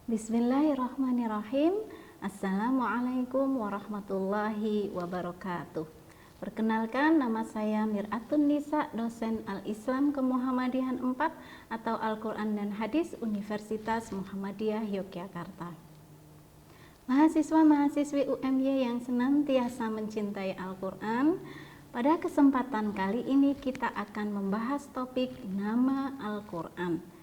Bismillahirrahmanirrahim. Assalamualaikum warahmatullahi wabarakatuh. Perkenalkan, nama saya Mir'atun Nisa, dosen Al-Islam Kemuhammadiyahan 4 atau Al-Quran dan Hadis Universitas Muhammadiyah Yogyakarta. Mahasiswa-mahasiswi UMY yang senantiasa mencintai Al-Quran, pada kesempatan kali ini kita akan membahas topik nama Al-Quran.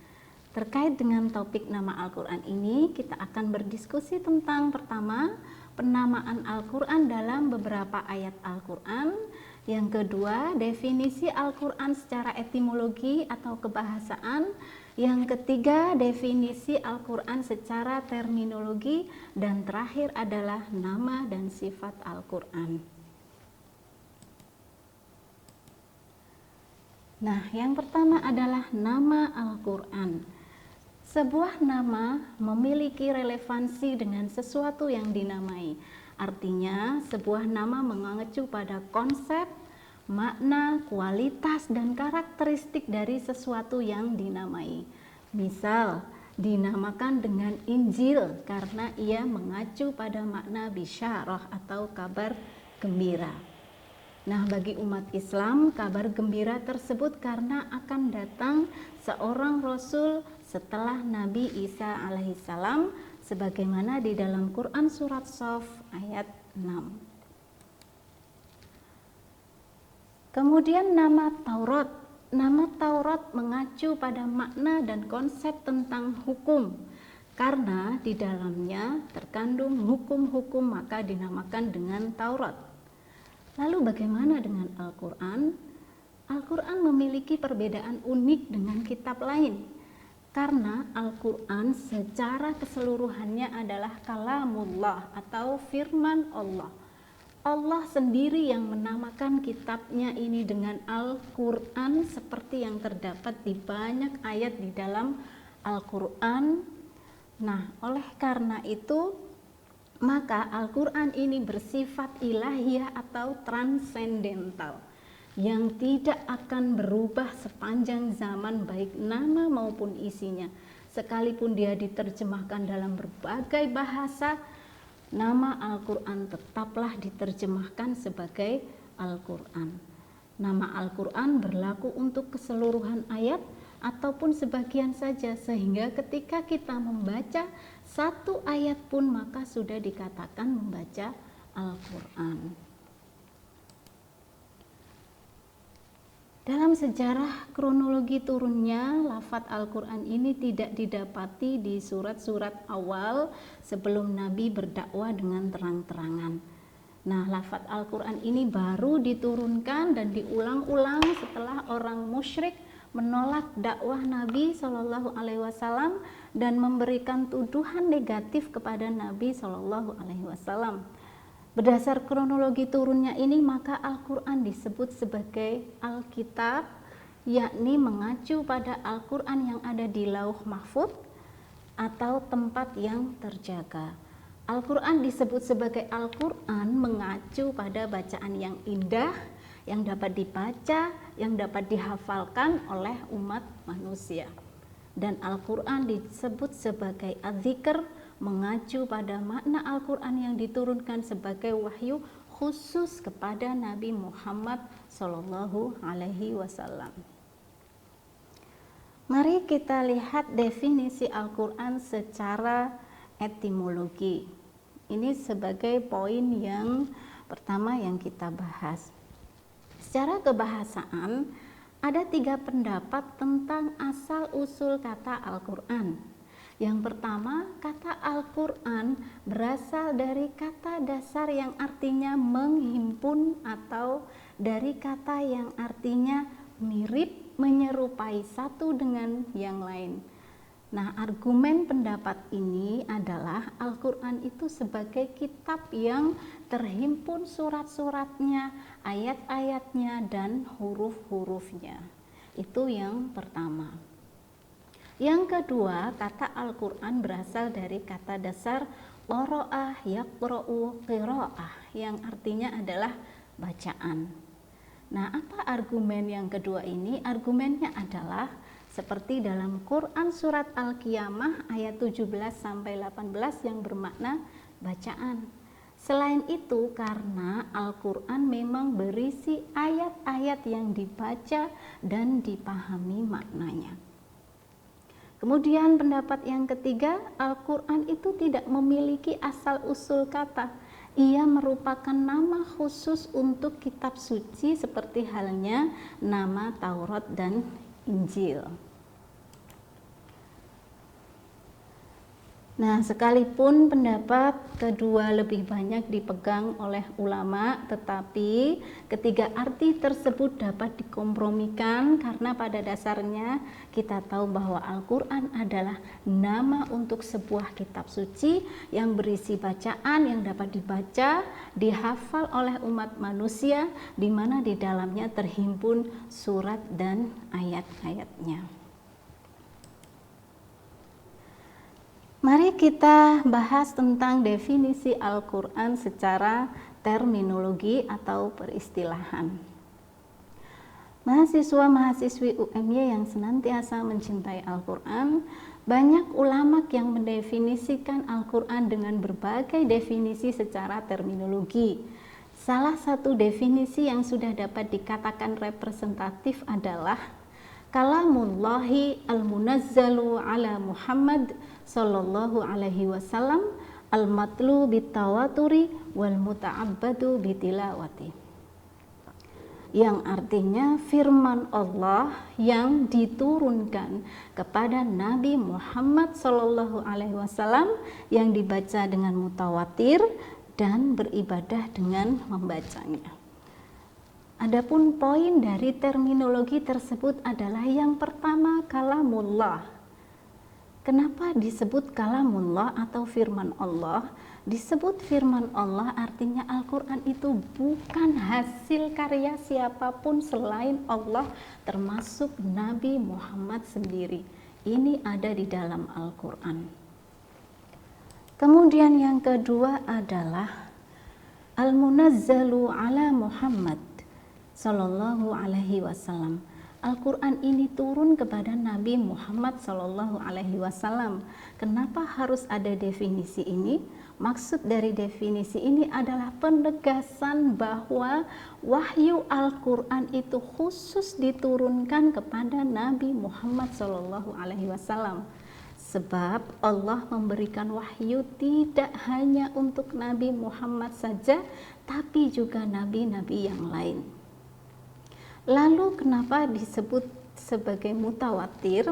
Terkait dengan topik nama Al-Quran ini, kita akan berdiskusi tentang pertama, penamaan Al-Quran dalam beberapa ayat Al-Quran. Yang kedua, definisi Al-Quran secara etimologi atau kebahasaan. Yang ketiga, definisi Al-Quran secara terminologi. Dan terakhir adalah nama dan sifat Al-Quran. Nah, yang pertama adalah nama Al-Quran. Sebuah nama memiliki relevansi dengan sesuatu yang dinamai. Artinya, sebuah nama mengacu pada konsep, makna, kualitas, dan karakteristik dari sesuatu yang dinamai. Misal, dinamakan dengan Injil karena ia mengacu pada makna bisyarah atau kabar gembira. Nah, bagi umat Islam, kabar gembira tersebut karena akan datang seorang Rasul setelah Nabi Isa alaihissalam, sebagaimana di dalam Quran surat Shaf ayat 6. Kemudian nama Taurat. Nama Taurat mengacu pada makna dan konsep tentang hukum. Karena di dalamnya terkandung hukum-hukum, maka dinamakan dengan Taurat. Lalu bagaimana dengan Al-Quran? Al-Quran memiliki perbedaan unik dengan kitab lain. Karena Al-Quran secara keseluruhannya adalah kalamullah atau firman Allah. Allah sendiri yang menamakan kitabnya ini dengan Al-Quran seperti yang terdapat di banyak ayat di dalam Al-Quran. Nah, oleh karena itu, maka Al-Quran ini bersifat ilahiyah atau transendental yang tidak akan berubah sepanjang zaman, baik nama maupun isinya. Sekalipun dia diterjemahkan dalam berbagai bahasa, nama Al-Quran tetaplah diterjemahkan sebagai Al-Quran. Nama Al-Quran berlaku untuk keseluruhan ayat ataupun sebagian saja, sehingga ketika kita membaca satu ayat pun maka sudah dikatakan membaca Al-Quran. Dalam sejarah kronologi turunnya lafadz Al-Quran ini tidak didapati di surat-surat awal sebelum Nabi berdakwah dengan terang-terangan. Nah, lafadz Al-Quran ini baru diturunkan dan diulang-ulang setelah orang musyrik menolak dakwah Nabi Shallallahu Alaihi Wasallam dan memberikan tuduhan negatif kepada Nabi Shallallahu Alaihi Wasallam. Berdasar kronologi turunnya ini, maka Al-Quran disebut sebagai Alkitab, yakni mengacu pada Al-Quran yang ada di Lauh Mahfuz atau tempat yang terjaga. Al-Quran disebut sebagai Al-Quran mengacu pada bacaan yang indah, yang dapat dibaca, yang dapat dihafalkan oleh umat manusia. Dan Al-Quran disebut sebagai Adz-Dzikr, mengacu pada makna Al-Quran yang diturunkan sebagai wahyu khusus kepada Nabi Muhammad Sallallahu Alaihi Wasallam. Mari kita lihat definisi Al-Quran secara etimologi. Ini sebagai poin yang pertama yang kita bahas. Secara kebahasaan, ada 3 pendapat tentang asal-usul kata Al-Quran. Yang pertama, kata Al-Quran berasal dari kata dasar yang artinya menghimpun atau dari kata yang artinya mirip, menyerupai satu dengan yang lain. Nah, argumen pendapat ini adalah Al-Quran itu sebagai kitab yang terhimpun surat-suratnya, ayat-ayatnya, dan huruf-hurufnya. Itu yang pertama. Yang kedua, kata Al-Quran berasal dari kata dasar qira'ah, yaqra'u, qira'ah, yang artinya adalah bacaan. Nah, apa argumen yang kedua ini? Argumennya adalah seperti dalam Quran surat Al-Qiyamah ayat 17 sampai 18 yang bermakna bacaan. Selain itu, karena Al-Quran memang berisi ayat-ayat yang dibaca dan dipahami maknanya. Kemudian pendapat yang ketiga, Al-Quran itu tidak memiliki asal-usul kata. Ia merupakan nama khusus untuk kitab suci seperti halnya nama Taurat dan Injil. Nah, sekalipun pendapat kedua lebih banyak dipegang oleh ulama, tetapi ketiga arti tersebut dapat dikompromikan karena pada dasarnya kita tahu bahwa Al-Quran adalah nama untuk sebuah kitab suci yang berisi bacaan yang dapat dibaca, dihafal oleh umat manusia, di mana di dalamnya terhimpun surat dan ayat-ayatnya. Mari kita bahas tentang definisi Al-Quran secara terminologi atau peristilahan. Mahasiswa-mahasiswi UMY yang senantiasa mencintai Al-Quran, banyak ulama yang mendefinisikan Al-Quran dengan berbagai definisi secara terminologi. Salah satu definisi yang sudah dapat dikatakan representatif adalah Kalamullahi al-munazzalu ala Muhammad sallallahu alaihi wasallam al-matlu bitawaturi wal muta'abbadu bitilawati, yang artinya firman Allah yang diturunkan kepada Nabi Muhammad sallallahu alaihi wasallam yang dibaca dengan mutawatir dan beribadah dengan membacanya. Adapun poin dari terminologi tersebut adalah yang pertama, kalamullah. Kenapa disebut kalamullah atau firman Allah? Disebut firman Allah artinya Al-Quran itu bukan hasil karya siapapun selain Allah, termasuk Nabi Muhammad sendiri. Ini ada di dalam Al-Quran. Kemudian yang kedua adalah Al-munazzalu ala Muhammad Sallallahu alaihi wasallam. Al-Quran ini turun kepada Nabi Muhammad Sallallahu alaihi wasallam. Kenapa harus ada definisi ini? Maksud dari definisi ini adalah penegasan bahwa wahyu Al-Quran itu khusus diturunkan kepada Nabi Muhammad Sallallahu alaihi wasallam. Sebab Allah memberikan wahyu tidak hanya untuk Nabi Muhammad saja, tapi juga nabi-nabi yang lain. Lalu kenapa disebut sebagai mutawatir?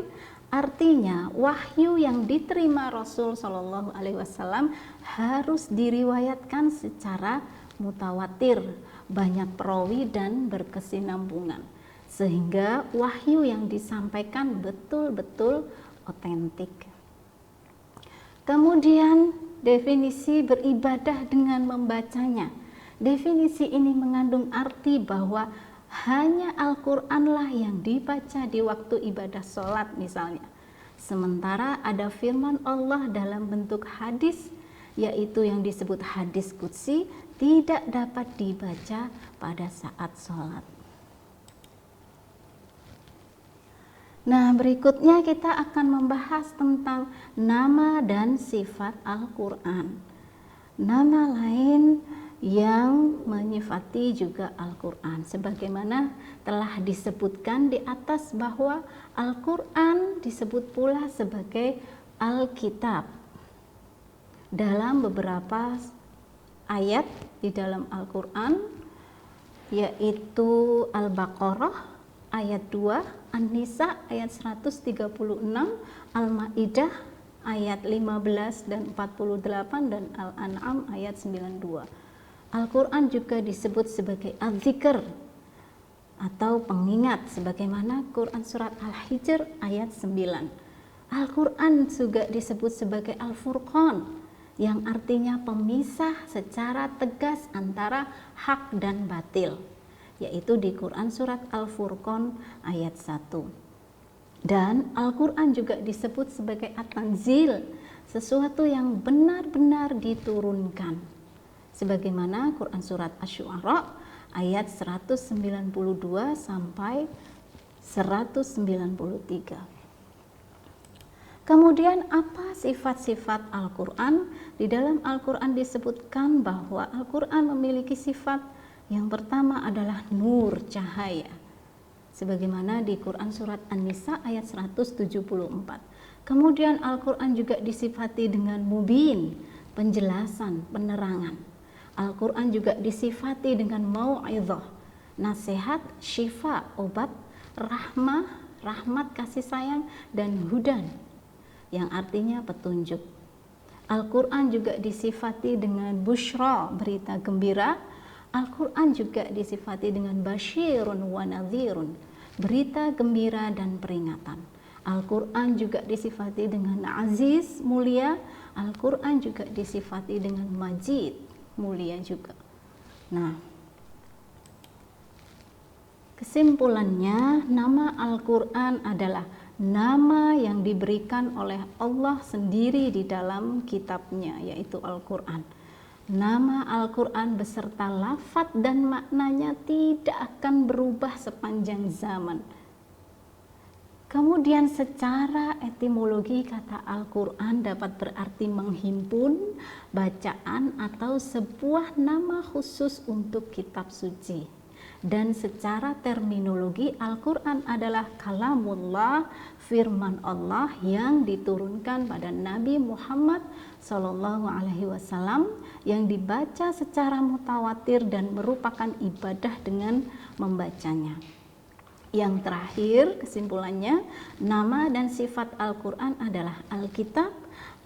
Artinya wahyu yang diterima Rasul Shallallahu Alaihi Wasallam harus diriwayatkan secara mutawatir, banyak perawi dan berkesinambungan, sehingga wahyu yang disampaikan betul-betul otentik. Kemudian definisi beribadah dengan membacanya. Definisi ini mengandung arti bahwa hanya Al-Quranlah yang dibaca di waktu ibadah sholat misalnya. Sementara ada firman Allah dalam bentuk hadis, yaitu yang disebut hadis qudsi, tidak dapat dibaca pada saat sholat. Nah, berikutnya kita akan membahas tentang nama dan sifat Al-Quran. Nama lain yang menyifati juga Al-Quran, sebagaimana telah disebutkan di atas bahwa Al-Quran disebut pula sebagai Alkitab. Dalam beberapa ayat di dalam Al-Quran, yaitu Al-Baqarah ayat 2, An-Nisa ayat 136, Al-Ma'idah ayat 15 dan 48, dan Al-An'am ayat 92. Al-Quran juga disebut sebagai Al-Dzikr atau pengingat, sebagaimana Quran surat Al-Hijr ayat 9. Al-Quran juga disebut sebagai Al-Furqan, yang artinya pemisah secara tegas antara hak dan batil, yaitu di Quran surat Al-Furqan ayat 1. Dan Al-Quran juga disebut sebagai At-Tanzil, sesuatu yang benar-benar diturunkan, sebagaimana Quran surat Asy-Syu'ara ayat 192 sampai 193. Kemudian apa sifat-sifat Al-Quran? Di dalam Al-Quran disebutkan bahwa Al-Quran memiliki sifat yang pertama adalah nur, cahaya. Sebagaimana di Quran surat An-Nisa ayat 174. Kemudian Al-Quran juga disifati dengan mubin, penjelasan, penerangan. Al-Quran juga disifati dengan mau'izah, nasihat, syifa, obat, rahmah, rahmat, kasih sayang, dan hudan, yang artinya petunjuk. Al-Quran juga disifati dengan busyra, berita gembira. Al-Quran juga disifati dengan basyirun wa nadhirun, berita gembira dan peringatan. Al-Quran juga disifati dengan aziz, mulia. Al-Quran juga disifati dengan majid, mulia juga. Nah, kesimpulannya, nama Al-Quran adalah nama yang diberikan oleh Allah sendiri di dalam kitabnya, yaitu Al-Quran. Nama Al-Quran beserta lafaz dan maknanya tidak akan berubah sepanjang zaman. Kemudian secara etimologi kata Al-Quran dapat berarti menghimpun, bacaan, atau sebuah nama khusus untuk kitab suci. Dan secara terminologi Al-Quran adalah kalamullah, firman Allah yang diturunkan pada Nabi Muhammad SAW, yang dibaca secara mutawatir dan merupakan ibadah dengan membacanya. Yang terakhir, kesimpulannya, nama dan sifat Al-Quran adalah Alkitab,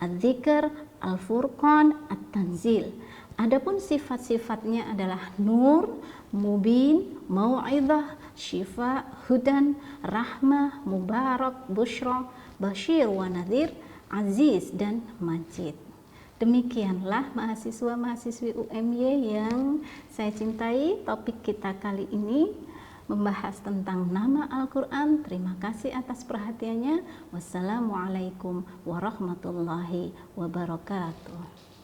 Adz-Dzikr, Al-Furqan, At-Tanzil. Adapun sifat-sifatnya adalah nur, mubin, mau'izah, syifa, hudan, rahmah, mubarak, busyra, basyir wa nadhir, aziz, dan majid. Demikianlah mahasiswa-mahasiswi UMY yang saya cintai, topik kita kali ini membahas tentang nama Al-Quran. Terima kasih atas perhatiannya. Wassalamualaikum warahmatullahi wabarakatuh.